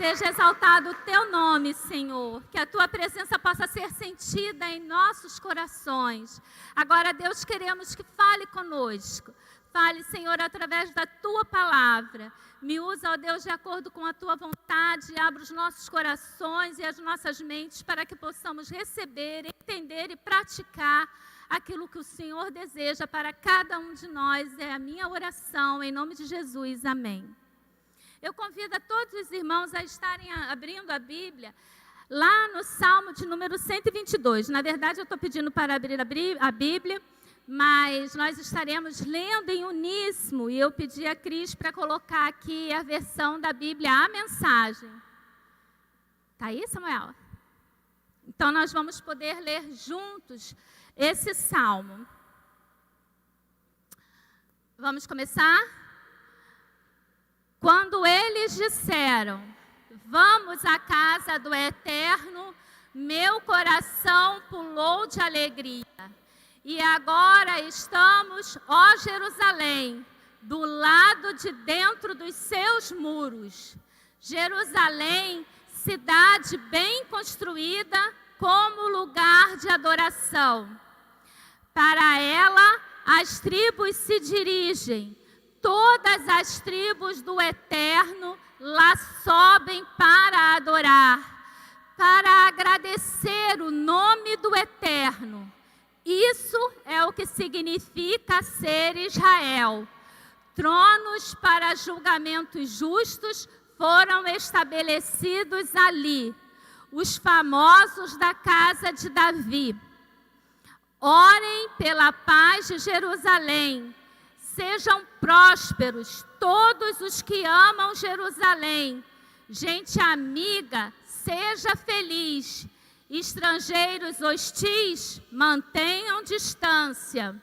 Seja exaltado o teu nome, Senhor, que a tua presença possa ser sentida em nossos corações. Agora, Deus, queremos que fale conosco. Fale, Senhor, através da tua palavra. Me usa, ó Deus, de acordo com a tua vontade. Abra os nossos corações e as nossas mentes para que possamos receber, entender e praticar aquilo que o Senhor deseja para cada um de nós. É a minha oração, em nome de Jesus. Amém. Eu convido a todos os irmãos a estarem abrindo a Bíblia lá no Salmo de número 122. Na verdade, eu estou pedindo para abrir a Bíblia, mas nós estaremos lendo em uníssono. E eu pedi a Cris para colocar aqui a versão da Bíblia, a mensagem. Está aí, Samuel? Então, nós vamos poder ler juntos esse Salmo. Vamos começar? Quando eles disseram, vamos à casa do Eterno, meu coração pulou de alegria. E agora estamos, ó Jerusalém, do lado de dentro dos seus muros. Jerusalém, cidade bem construída, como lugar de adoração. Para ela, as tribos se dirigem. Todas as tribos do Eterno lá sobem para adorar, para agradecer o nome do Eterno. Isso é o que significa ser Israel. Tronos para julgamentos justos foram estabelecidos ali, os famosos da casa de Davi. Orem pela paz de Jerusalém. Sejam prósperos todos os que amam Jerusalém. Gente amiga, seja feliz. Estrangeiros hostis, mantenham distância.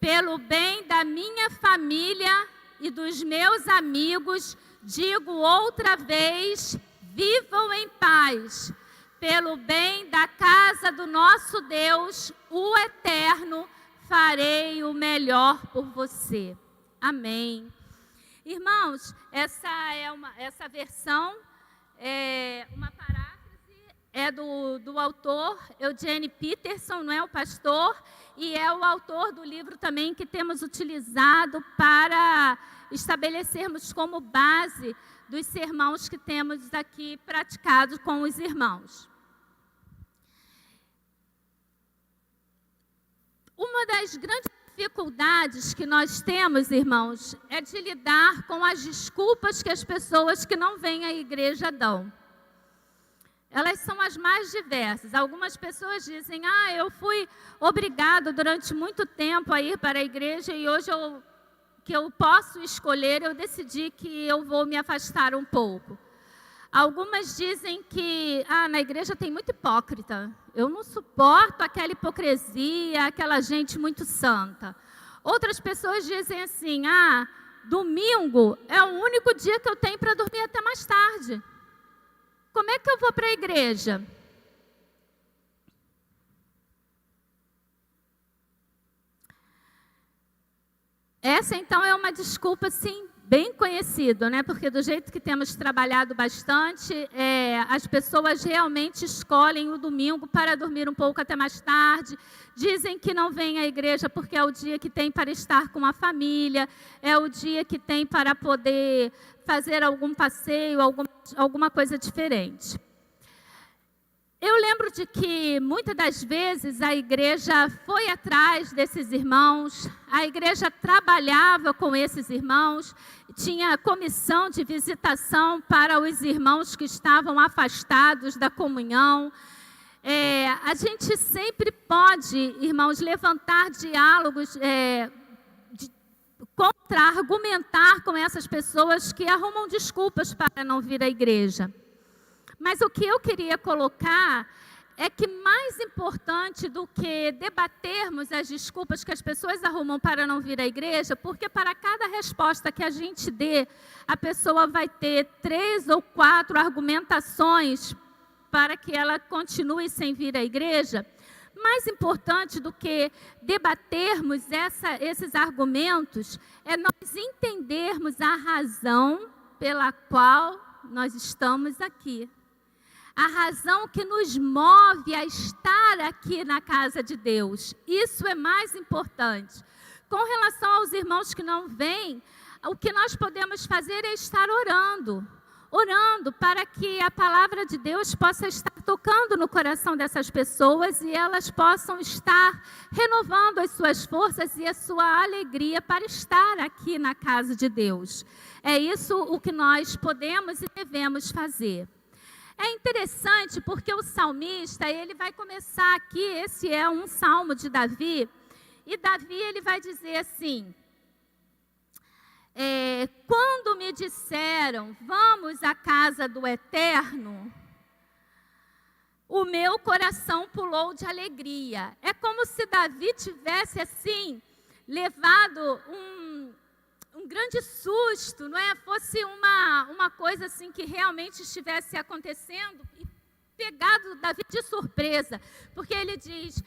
Pelo bem da minha família e dos meus amigos, digo outra vez, vivam em paz. Pelo bem da casa do nosso Deus, o Eterno, farei o melhor por você. Amém. Irmãos, essa versão é uma paráfrase, é do autor Eugene Peterson, não é o pastor, e é o autor do livro também que temos utilizado para estabelecermos como base dos sermãos que temos aqui praticados com os irmãos. Uma das grandes dificuldades que nós temos, irmãos, é de lidar com as desculpas que as pessoas que não vêm à igreja dão. Elas são as mais diversas. Algumas pessoas dizem, eu fui obrigado durante muito tempo a ir para a igreja e hoje que eu posso escolher, eu decidi que eu vou me afastar um pouco. Algumas dizem que na igreja tem muito hipócrita. Eu não suporto aquela hipocrisia, aquela gente muito santa. Outras pessoas dizem assim, domingo é o único dia que eu tenho para dormir até mais tarde. Como é que eu vou para a igreja? Essa, então, é uma desculpa, sim, bem conhecida, né? Porque do jeito que temos trabalhado bastante, as pessoas realmente escolhem o domingo para dormir um pouco até mais tarde. Dizem que não vêm à igreja porque é o dia que tem para estar com a família, é o dia que tem para poder fazer algum passeio, alguma coisa diferente. Eu lembro de que, muitas das vezes, a igreja foi atrás desses irmãos, a igreja trabalhava com esses irmãos, tinha comissão de visitação para os irmãos que estavam afastados da comunhão. A gente sempre pode, irmãos, levantar diálogos, contra-argumentar com essas pessoas que arrumam desculpas para não vir à igreja. Mas o que eu queria colocar é que mais importante do que debatermos as desculpas que as pessoas arrumam para não vir à igreja, porque para cada resposta que a gente dê, a pessoa vai ter 3 ou 4 argumentações para que ela continue sem vir à igreja. Mais importante do que debatermos esses argumentos é nós entendermos a razão pela qual nós estamos aqui. A razão que nos move a estar aqui na casa de Deus. Isso é mais importante. Com relação aos irmãos que não vêm, o que nós podemos fazer é estar orando. Orando para que a palavra de Deus possa estar tocando no coração dessas pessoas e elas possam estar renovando as suas forças e a sua alegria para estar aqui na casa de Deus. É isso o que nós podemos e devemos fazer. É interessante porque o salmista, ele vai começar aqui, esse é um salmo de Davi, e Davi ele vai dizer assim: quando me disseram, vamos à casa do Eterno, o meu coração pulou de alegria. É como se Davi tivesse assim, levado um grande susto, não é? Fosse uma coisa assim que realmente estivesse acontecendo e pegado Davi de surpresa, porque ele diz,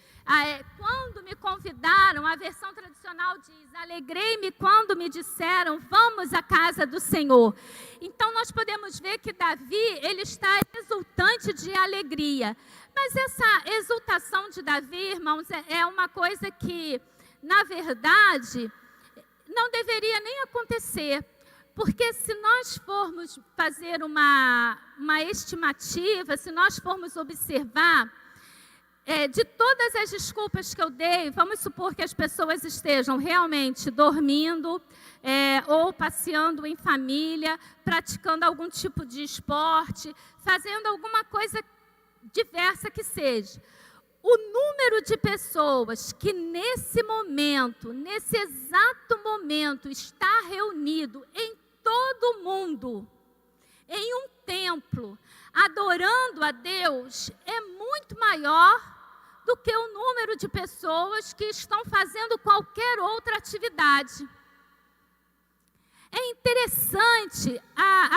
quando me convidaram, a versão tradicional diz, alegrei-me quando me disseram, vamos à casa do Senhor. Então nós podemos ver que Davi, ele está exultante de alegria, mas essa exultação de Davi, irmãos, é uma coisa que, na verdade, não deveria nem acontecer. Porque se nós formos fazer uma estimativa, se nós formos observar, de todas as desculpas que eu dei, vamos supor que as pessoas estejam realmente dormindo, ou passeando em família, praticando algum tipo de esporte, fazendo alguma coisa diversa que seja. O número de pessoas que nesse momento, nesse exato momento, está reunido em todo mundo, em um templo, adorando a Deus, é muito maior do que o número de pessoas que estão fazendo qualquer outra atividade. É interessante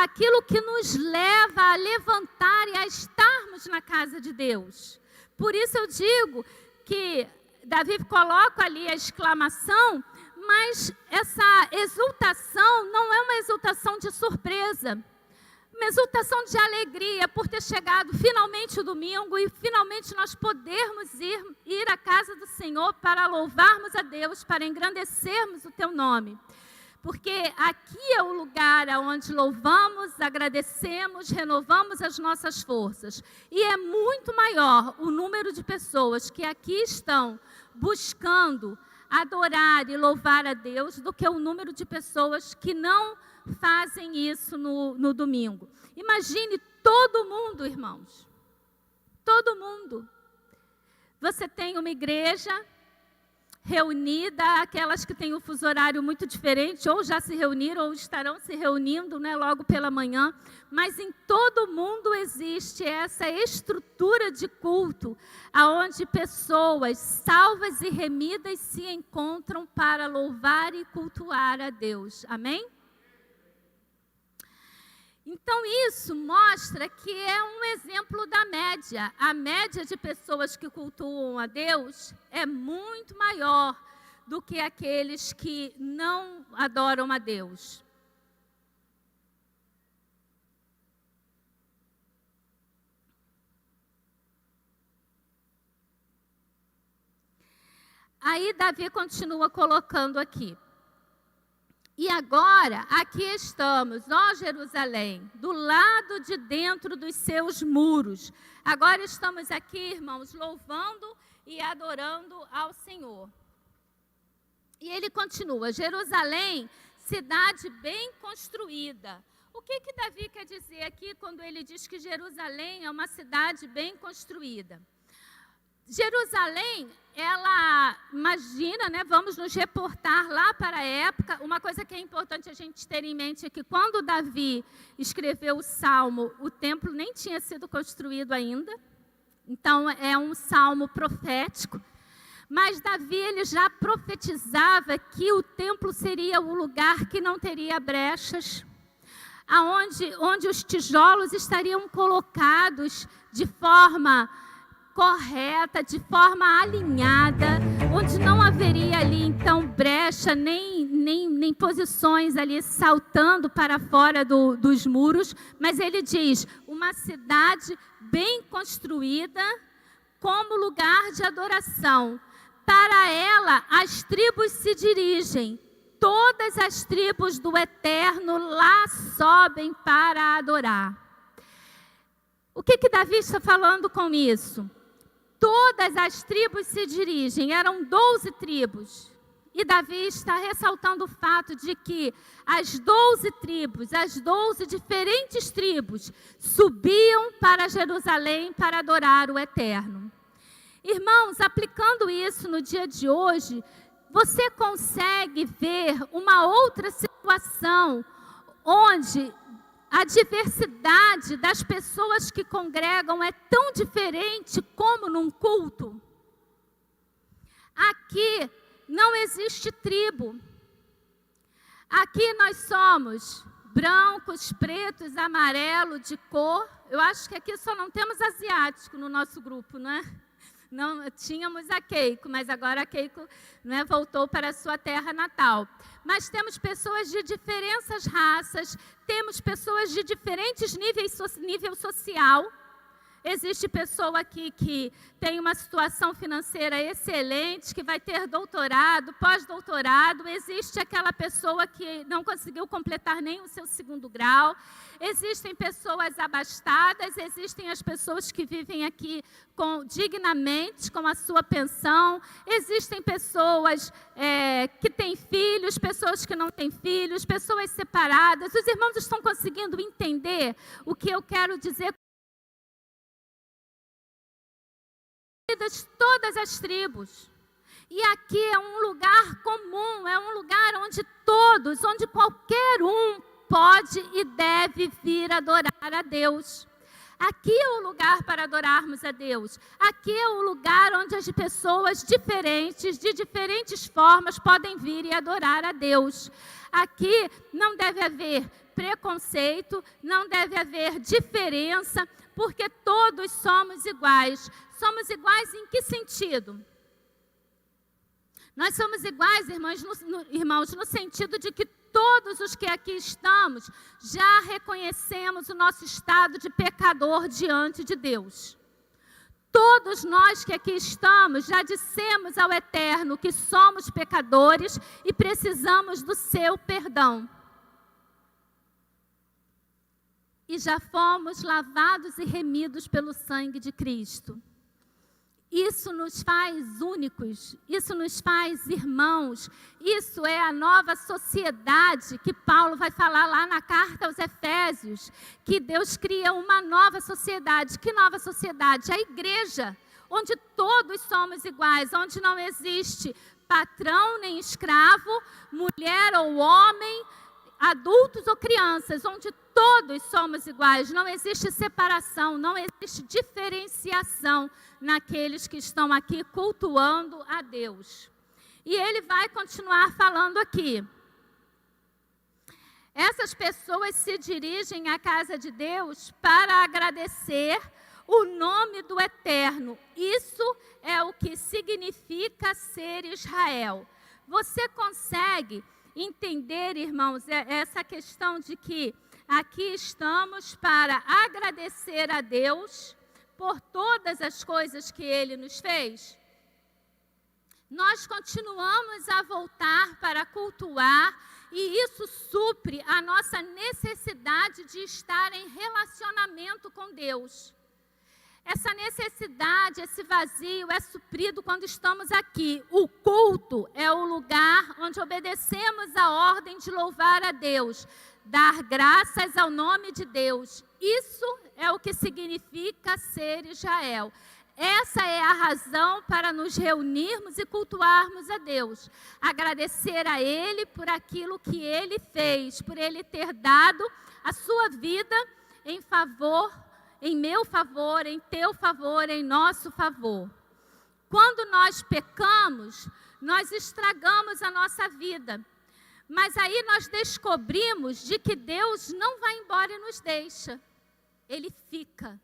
aquilo que nos leva a levantar e a estarmos na casa de Deus. Por isso eu digo que Davi coloca ali a exclamação, mas essa exultação não é uma exultação de surpresa, uma exultação de alegria por ter chegado finalmente o domingo e finalmente nós podermos ir à casa do Senhor para louvarmos a Deus, para engrandecermos o teu nome. Porque aqui é o lugar onde louvamos, agradecemos, renovamos as nossas forças. E é muito maior o número de pessoas que aqui estão buscando adorar e louvar a Deus do que o número de pessoas que não fazem isso no domingo. Imagine todo mundo, irmãos. Todo mundo. Você tem uma igreja reunida, aquelas que têm um fuso horário muito diferente, ou já se reuniram, ou estarão se reunindo, né, logo pela manhã, mas em todo mundo existe essa estrutura de culto, onde pessoas salvas e remidas se encontram para louvar e cultuar a Deus. Amém? Então isso mostra que é um exemplo da média. A média de pessoas que cultuam a Deus é muito maior do que aqueles que não adoram a Deus. Aí Davi continua colocando aqui. E agora, aqui estamos, ó Jerusalém, do lado de dentro dos seus muros. Agora estamos aqui, irmãos, louvando e adorando ao Senhor. E ele continua, Jerusalém, cidade bem construída. O que Davi quer dizer aqui quando ele diz que Jerusalém é uma cidade bem construída? Jerusalém, ela, imagina, né, vamos nos reportar lá para a época. Uma coisa que é importante a gente ter em mente é que quando Davi escreveu o Salmo, o templo nem tinha sido construído ainda. Então, é um salmo profético. Mas Davi, ele já profetizava que o templo seria o lugar que não teria brechas, onde os tijolos estariam colocados de forma correta, de forma alinhada, onde não haveria ali então brecha, nem posições ali saltando para fora dos muros, mas ele diz, uma cidade bem construída como lugar de adoração. Para ela as tribos se dirigem, todas as tribos do Eterno lá sobem para adorar. O que Davi está falando com isso? Todas as tribos se dirigem, eram 12 tribos. E Davi está ressaltando o fato de que as 12 tribos, as 12 diferentes tribos, subiam para Jerusalém para adorar o Eterno. Irmãos, aplicando isso no dia de hoje, você consegue ver uma outra situação onde a diversidade das pessoas que congregam é tão diferente como num culto? Aqui não existe tribo. Aqui nós somos brancos, pretos, amarelos, de cor. Eu acho que aqui só não temos asiático no nosso grupo, não é? Não, tínhamos a Keiko, mas agora a Keiko, né, voltou para a sua terra natal. Mas temos pessoas de diferentes raças, temos pessoas de diferentes nível social. Existe pessoa aqui que tem uma situação financeira excelente, que vai ter doutorado, pós-doutorado. Existe aquela pessoa que não conseguiu completar nem o seu 2º grau. Existem pessoas abastadas, existem as pessoas que vivem aqui dignamente, com a sua pensão. Existem pessoas que têm filhos, pessoas que não têm filhos, pessoas separadas. Os irmãos estão conseguindo entender o que eu quero dizer? Todas as tribos. E aqui é um lugar comum, é um lugar onde qualquer um pode e deve vir adorar a Deus. Aqui é o lugar para adorarmos a Deus. Aqui é o lugar onde as pessoas diferentes, de diferentes formas, podem vir e adorar a Deus. Aqui não deve haver preconceito, não deve haver diferença, porque todos somos iguais. Somos iguais em que sentido? Nós somos iguais, irmãos, no sentido de que todos os que aqui estamos já reconhecemos o nosso estado de pecador diante de Deus. Todos nós que aqui estamos já dissemos ao Eterno que somos pecadores e precisamos do seu perdão. E já fomos lavados e remidos pelo sangue de Cristo. Isso nos faz únicos, isso nos faz irmãos, isso é a nova sociedade que Paulo vai falar lá na carta aos Efésios, que Deus cria uma nova sociedade. Que nova sociedade? A igreja, onde todos somos iguais, onde não existe patrão nem escravo, mulher ou homem, adultos ou crianças, onde todos somos iguais, não existe separação, não existe diferenciação naqueles que estão aqui cultuando a Deus. E ele vai continuar falando aqui. Essas pessoas se dirigem à casa de Deus para agradecer o nome do Eterno. Isso é o que significa ser Israel. Você consegue entender, irmãos, essa questão de que aqui estamos para agradecer a Deus por todas as coisas que Ele nos fez? Nós continuamos a voltar para cultuar e isso supre a nossa necessidade de estar em relacionamento com Deus. Essa necessidade, esse vazio é suprido quando estamos aqui. O culto é o lugar onde obedecemos a ordem de louvar a Deus, dar graças ao nome de Deus. Isso é o que significa ser Israel. Essa é a razão para nos reunirmos e cultuarmos a Deus. Agradecer a Ele por aquilo que Ele fez, por Ele ter dado a sua vida em favor, em meu favor, em teu favor, em nosso favor. Quando nós pecamos, nós estragamos a nossa vida. Mas aí nós descobrimos de que Deus não vai embora e nos deixa. Ele fica.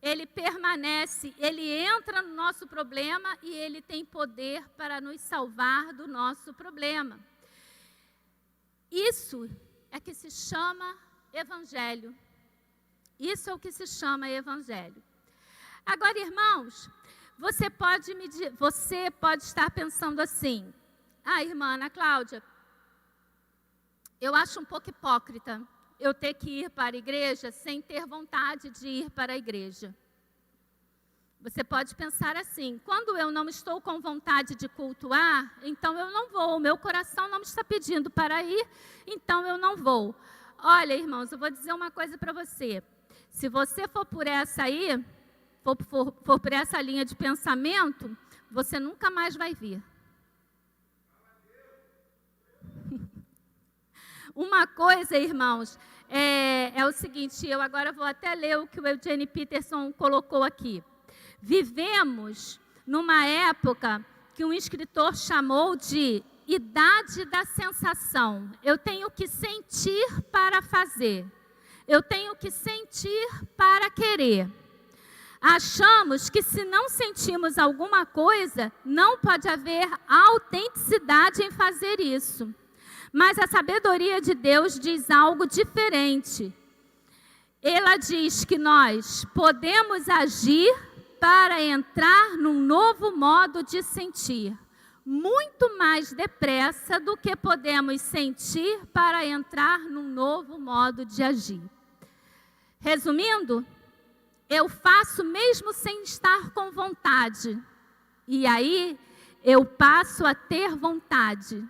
Ele permanece, ele entra no nosso problema e ele tem poder para nos salvar do nosso problema. Isso é que se chama evangelho. Isso é o que se chama evangelho. Agora, irmãos, você pode estar pensando assim: irmã Ana Cláudia, eu acho um pouco hipócrita eu ter que ir para a igreja sem ter vontade de ir para a igreja. Você pode pensar assim: quando eu não estou com vontade de cultuar, então eu não vou. O meu coração não me está pedindo para ir, então eu não vou. Olha, irmãos, eu vou dizer uma coisa para você. Se você for por essa aí, for por essa linha de pensamento, você nunca mais vai vir. Uma coisa, irmãos, é o seguinte, eu agora vou até ler o que o Eugene Peterson colocou aqui. Vivemos numa época que um escritor chamou de idade da sensação. Eu tenho que sentir para fazer. Eu tenho que sentir para querer. Achamos que se não sentimos alguma coisa, não pode haver autenticidade em fazer isso. Mas a sabedoria de Deus diz algo diferente. Ela diz que nós podemos agir para entrar num novo modo de sentir, muito mais depressa do que podemos sentir para entrar num novo modo de agir. Resumindo, eu faço mesmo sem estar com vontade, e aí eu passo a ter vontade,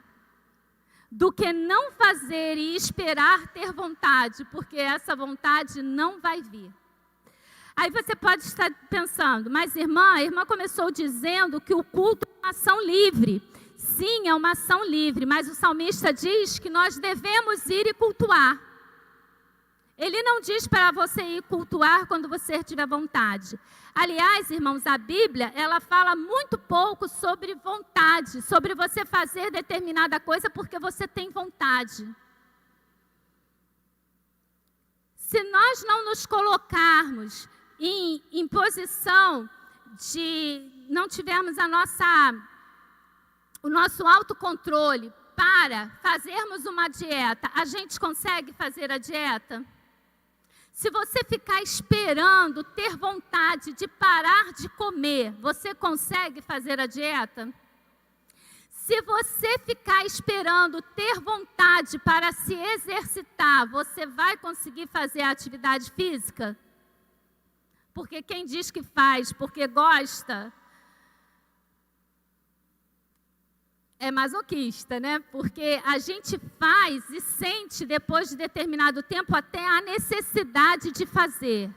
do que não fazer e esperar ter vontade, porque essa vontade não vai vir. Aí você pode estar pensando, mas a irmã começou dizendo que o culto é uma ação livre. Sim, é uma ação livre, mas o salmista diz que nós devemos ir e cultuar. Ele não diz para você ir cultuar quando você tiver vontade. Aliás, irmãos, a Bíblia, ela fala muito pouco sobre vontade, sobre você fazer determinada coisa porque você tem vontade. Se nós não nos colocarmos em posição de não tivermos o nosso autocontrole para fazermos uma dieta, a gente consegue fazer a dieta? Se você ficar esperando ter vontade de parar de comer, você consegue fazer a dieta? Se você ficar esperando ter vontade para se exercitar, você vai conseguir fazer a atividade física? Porque quem diz que faz porque gosta é masoquista, né? Porque a gente faz e sente depois de determinado tempo até a necessidade de fazer.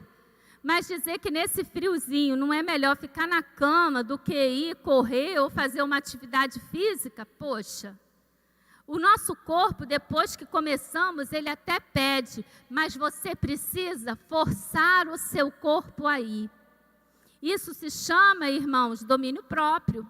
Mas dizer que nesse friozinho não é melhor ficar na cama do que ir correr ou fazer uma atividade física, poxa. O nosso corpo, depois que começamos, ele até pede, mas você precisa forçar o seu corpo a ir. Isso se chama, irmãos, domínio próprio.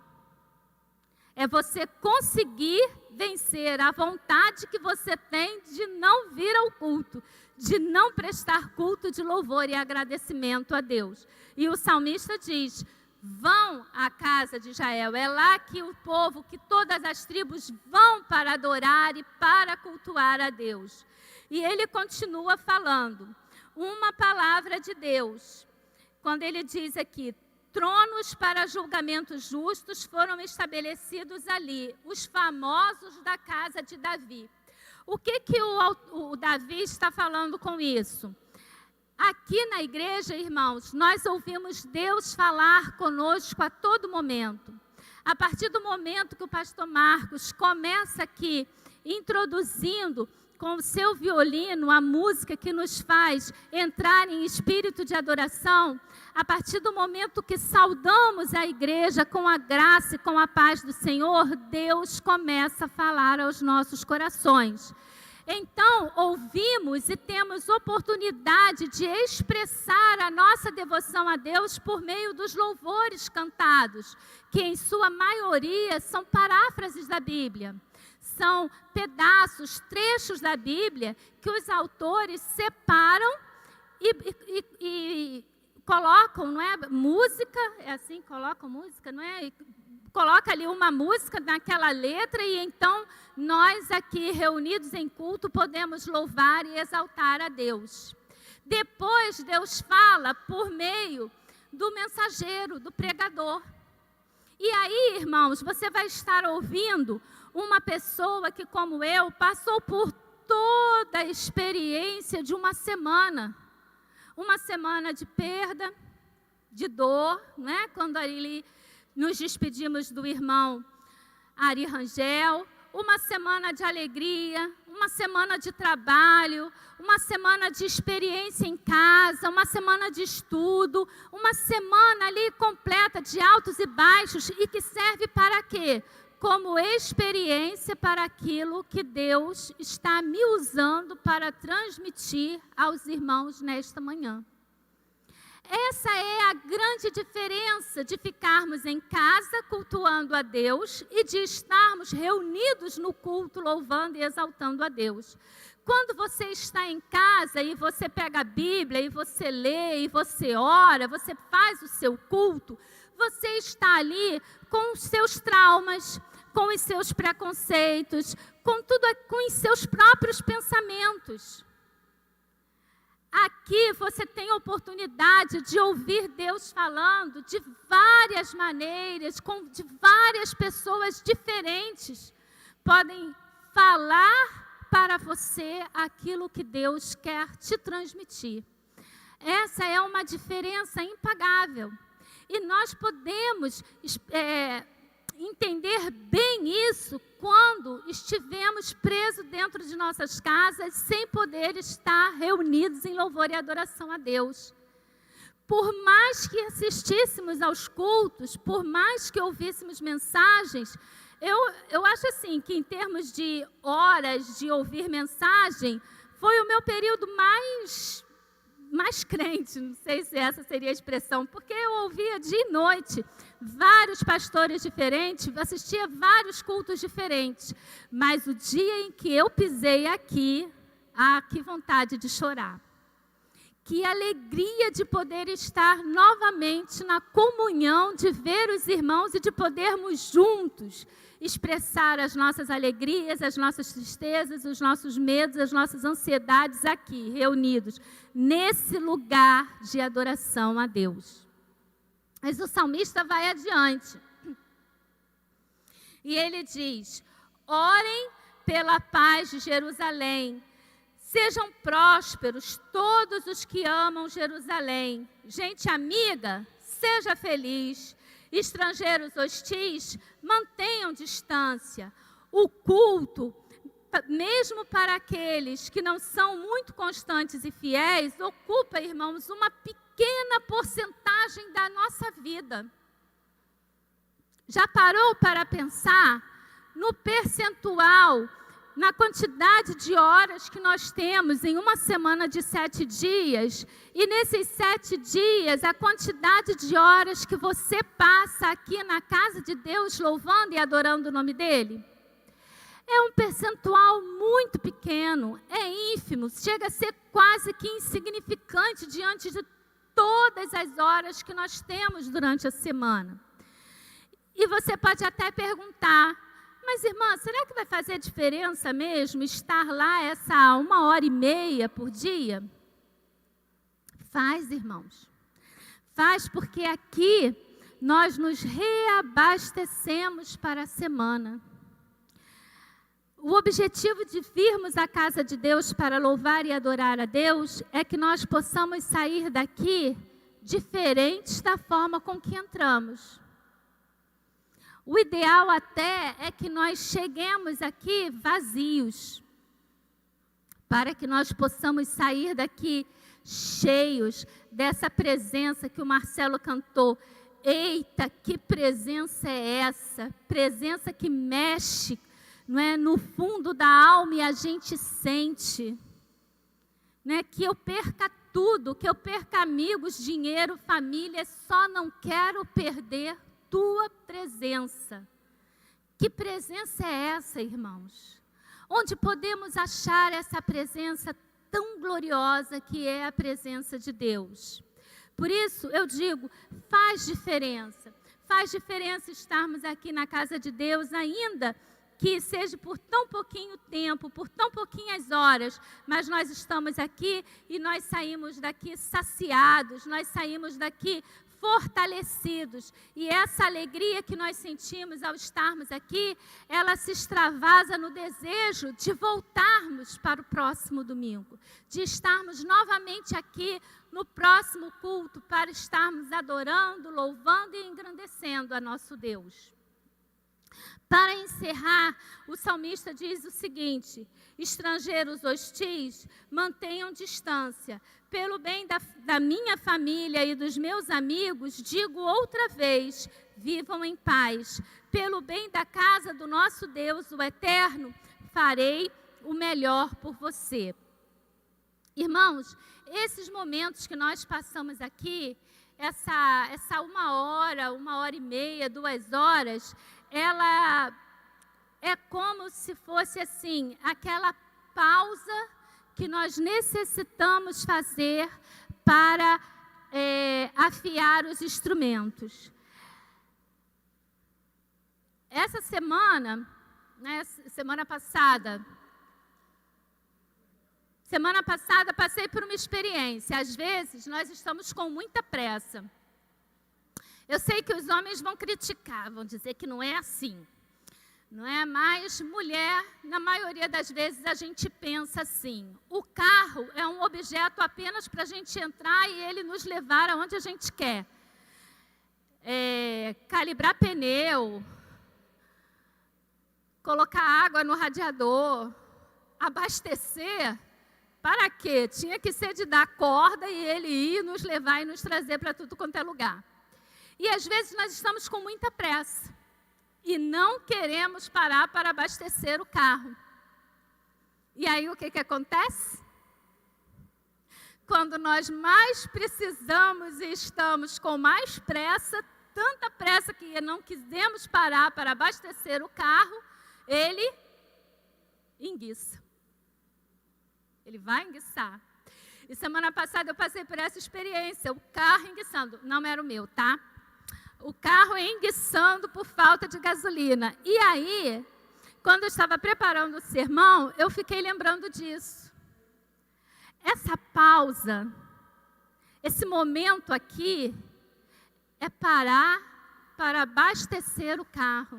É você conseguir vencer a vontade que você tem de não vir ao culto, de não prestar culto de louvor e agradecimento a Deus. E o salmista diz, vão à casa de Israel, é lá que o povo, que todas as tribos vão para adorar e para cultuar a Deus. E ele continua falando, uma palavra de Deus, quando ele diz aqui, tronos para julgamentos justos foram estabelecidos ali, os famosos da casa de Davi. O que o Davi está falando com isso? Aqui na igreja, irmãos, nós ouvimos Deus falar conosco a todo momento. A partir do momento que o pastor Marcos começa aqui, introduzindo com o seu violino a música que nos faz entrar em espírito de adoração, a partir do momento que saudamos a igreja com a graça e com a paz do Senhor, Deus começa a falar aos nossos corações. Então, ouvimos e temos oportunidade de expressar a nossa devoção a Deus por meio dos louvores cantados, que em sua maioria são paráfrases da Bíblia. São pedaços, trechos da Bíblia que os autores separam e colocam, não é, música, é assim, colocam música, não é? E coloca ali uma música naquela letra e então nós aqui reunidos em culto podemos louvar e exaltar a Deus. Depois Deus fala por meio do mensageiro, do pregador. E aí, irmãos, você vai estar ouvindo uma pessoa que, como eu, passou por toda a experiência de uma semana de perda, de dor, né? Quando ali nos despedimos do irmão Ari Rangel, uma semana de alegria, uma semana de trabalho, uma semana de experiência em casa, uma semana de estudo, uma semana ali completa de altos e baixos e que serve para quê? Como experiência para aquilo que Deus está me usando para transmitir aos irmãos nesta manhã. Essa é a grande diferença de ficarmos em casa cultuando a Deus e de estarmos reunidos no culto louvando e exaltando a Deus. Quando você está em casa e você pega a Bíblia e você lê e você ora, você faz o seu culto, você está ali com os seus traumas, com os seus preconceitos, com os seus próprios pensamentos. Aqui você tem a oportunidade de ouvir Deus falando de várias maneiras, de várias pessoas diferentes. Podem falar para você aquilo que Deus quer te transmitir. Essa é uma diferença impagável. E nós podemos entender bem isso quando estivermos presos dentro de nossas casas sem poder estar reunidos em louvor e adoração a Deus. Por mais que assistíssemos aos cultos, por mais que ouvíssemos mensagens, eu acho assim que em termos de horas de ouvir mensagem, foi o meu período mais crente, não sei se essa seria a expressão, porque eu ouvia dia e noite vários pastores diferentes, assistia vários cultos diferentes, mas o dia em que eu pisei aqui, que vontade de chorar. Que alegria de poder estar novamente na comunhão, de ver os irmãos e de podermos juntos expressar as nossas alegrias, as nossas tristezas, os nossos medos, as nossas ansiedades aqui, reunidos, nesse lugar de adoração a Deus. Mas o salmista vai adiante. E ele diz: orem pela paz de Jerusalém. Sejam prósperos todos os que amam Jerusalém. Gente amiga, seja feliz. Estrangeiros hostis, mantenham distância. O culto, mesmo para aqueles que não são muito constantes e fiéis, ocupa, irmãos, uma pequena porcentagem da nossa vida. Já parou para pensar no percentual, na quantidade de horas que nós temos em uma semana de 7 dias, e nesses 7 dias, a quantidade de horas que você passa aqui na casa de Deus, louvando e adorando o nome dEle? É um percentual muito pequeno, é ínfimo, chega a ser quase que insignificante diante de todas as horas que nós temos durante a semana. E você pode até perguntar: mas, irmã, será que vai fazer diferença mesmo estar lá essa 1h30 por dia? Faz, irmãos. Faz, porque aqui nós nos reabastecemos para a semana. O objetivo de virmos à casa de Deus para louvar e adorar a Deus é que nós possamos sair daqui diferentes da forma com que entramos. O ideal até é que nós cheguemos aqui vazios, para que nós possamos sair daqui cheios dessa presença que o Marcelo cantou. Eita, que presença é essa? Presença que mexe, não é, no fundo da alma e a gente sente, né, que eu perca tudo, que eu perca amigos, dinheiro, família, só não quero perder tua presença. Que presença é essa, irmãos? Onde podemos achar essa presença tão gloriosa que é a presença de Deus? Por isso, eu digo, faz diferença. Faz diferença estarmos aqui na casa de Deus, ainda que seja por tão pouquinho tempo, por tão pouquinhas horas, mas nós estamos aqui e nós saímos daqui saciados, nós saímos daqui fortalecidos. E essa alegria que nós sentimos ao estarmos aqui, ela se extravasa no desejo de voltarmos para o próximo domingo, de estarmos novamente aqui no próximo culto, para estarmos adorando, louvando e engrandecendo a nosso Deus. Para encerrar, o salmista diz o seguinte: estrangeiros hostis, mantenham distância. Pelo bem da minha família e dos meus amigos, digo outra vez, vivam em paz. Pelo bem da casa do nosso Deus, o Eterno, farei o melhor por você. Irmãos, esses momentos que nós passamos aqui, essa 1h, 1h30, 2 horas, ela é como se fosse assim, aquela pausa que nós necessitamos fazer para afiar os instrumentos. Essa semana, semana passada, passei por uma experiência. Às vezes, nós estamos com muita pressa. Eu sei que os homens vão criticar, vão dizer que não é assim. Não é? Mas mulher, na maioria das vezes, a gente pensa assim. O carro é um objeto apenas para a gente entrar e ele nos levar aonde a gente quer. Calibrar pneu, colocar água no radiador, abastecer. Para quê? Tinha que ser de dar corda e ele ir nos levar e nos trazer para tudo quanto é lugar. E às vezes nós estamos com muita pressa e não queremos parar para abastecer o carro. E aí o que acontece? Quando nós mais precisamos e estamos com mais pressa, tanta pressa que não quisemos parar para abastecer o carro, ele enguiça. Ele vai enguiçar. E semana passada eu passei por essa experiência, o carro enguiçando. Não era o meu, tá? O carro enguiçando por falta de gasolina. E aí, quando eu estava preparando o sermão, eu fiquei lembrando disso. Essa pausa, esse momento aqui, é parar para abastecer o carro.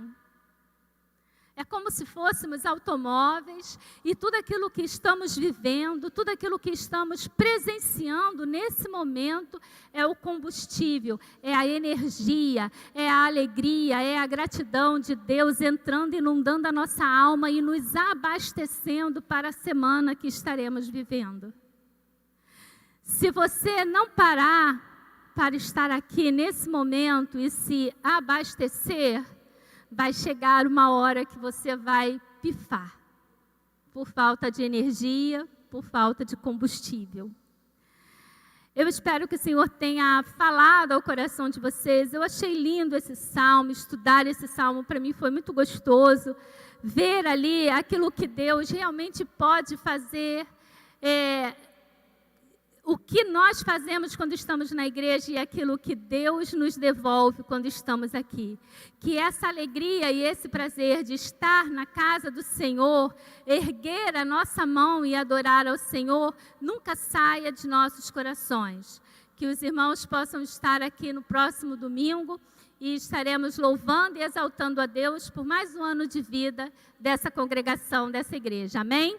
É como se fôssemos automóveis e tudo aquilo que estamos vivendo, tudo aquilo que estamos presenciando nesse momento é o combustível, é a energia, é a alegria, é a gratidão de Deus entrando, inundando a nossa alma e nos abastecendo para a semana que estaremos vivendo. Se você não parar para estar aqui nesse momento e se abastecer, vai chegar uma hora que você vai pifar, por falta de energia, por falta de combustível. Eu espero que o Senhor tenha falado ao coração de vocês. Eu achei lindo esse salmo, estudar esse salmo para mim foi muito gostoso. Ver ali aquilo que Deus realmente pode fazer, o que nós fazemos quando estamos na igreja e aquilo que Deus nos devolve quando estamos aqui. Que essa alegria e esse prazer de estar na casa do Senhor, erguer a nossa mão e adorar ao Senhor, nunca saia de nossos corações. Que os irmãos possam estar aqui no próximo domingo e estaremos louvando e exaltando a Deus por mais um ano de vida dessa congregação, dessa igreja. Amém?